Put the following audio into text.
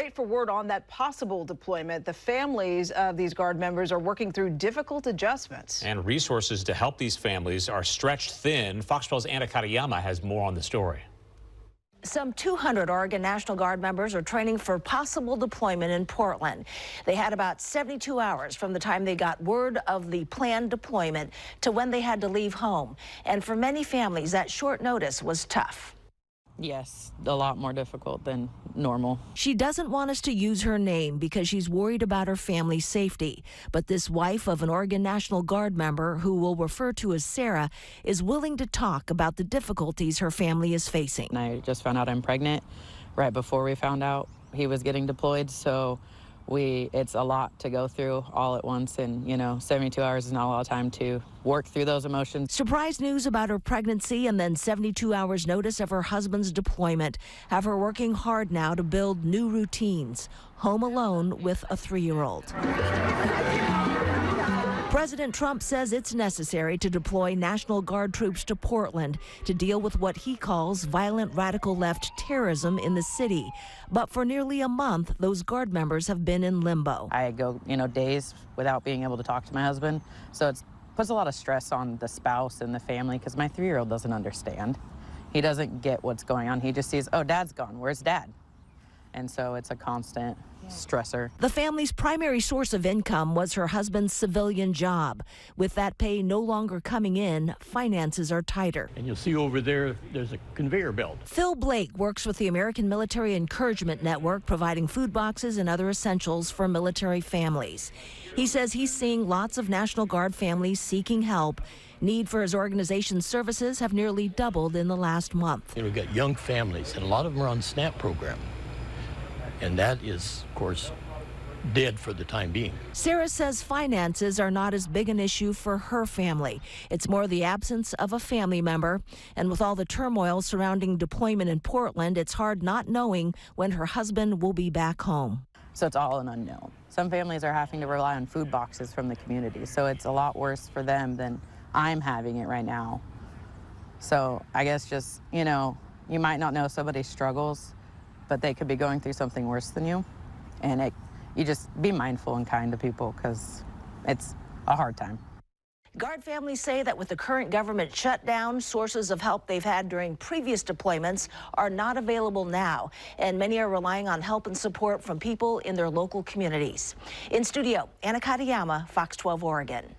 Wait for word on that possible deployment. The families of these Guard members are working through difficult adjustments. And resources to help these families are stretched thin. Fox 12's Anna Katayama has more on the story. Some 200 Oregon National Guard members are training for possible deployment in Portland. They had about 72 hours from the time they got word of the planned deployment to when they had to leave home. And for many families, that short notice was tough. Yes, a lot more difficult than normal. She doesn't want us to use her name because she's worried about her family's safety. But this wife of an Oregon National Guard member, who we'll refer to as Sarah, is willing to talk about the difficulties her family is facing. And I just found out I'm pregnant right before we found out he was getting deployed. So it's a lot to go through all at once, and 72 hours is not a lot of time to work through those emotions. Surprise news about her pregnancy and then 72 hours notice of her husband's deployment have her working hard now to build new routines, home alone with a 3-year-old. President Trump says it's necessary to deploy National Guard troops to Portland to deal with what he calls violent radical left terrorism in the city. But for nearly a month, those Guard members have been in limbo. I go, days without being able to talk to my husband. So it puts a lot of stress on the spouse and the family, because my 3-year-old doesn't understand. He doesn't get what's going on. He just sees, oh, Dad's gone. Where's Dad? And so it's a constant stressor. The family's primary source of income was her husband's civilian job. With that pay no longer coming in, finances are tighter. And you'll see over there, there's a conveyor belt. Phil Blake works with the American Military Encouragement Network, providing food boxes and other essentials for military families. He says he's seeing lots of National Guard families seeking help. Need for his organization's services have nearly doubled in the last month. We've got young families, and a lot of them are on SNAP program. And that is, of course, dead for the time being. Sarah says finances are not as big an issue for her family. It's more the absence of a family member. And with all the turmoil surrounding deployment in Portland, it's hard not knowing when her husband will be back home. So it's all an unknown. Some families are having to rely on food boxes from the community. So it's a lot worse for them than I'm having it right now. So I guess just, you might not know somebody's struggles, but they could be going through something worse than you. And you just be mindful and kind to people, because it's a hard time. Guard families say that with the current government shutdown, sources of help they've had during previous deployments are not available now, and many are relying on help and support from people in their local communities. In studio, Anna Katayama, Fox 12 Oregon.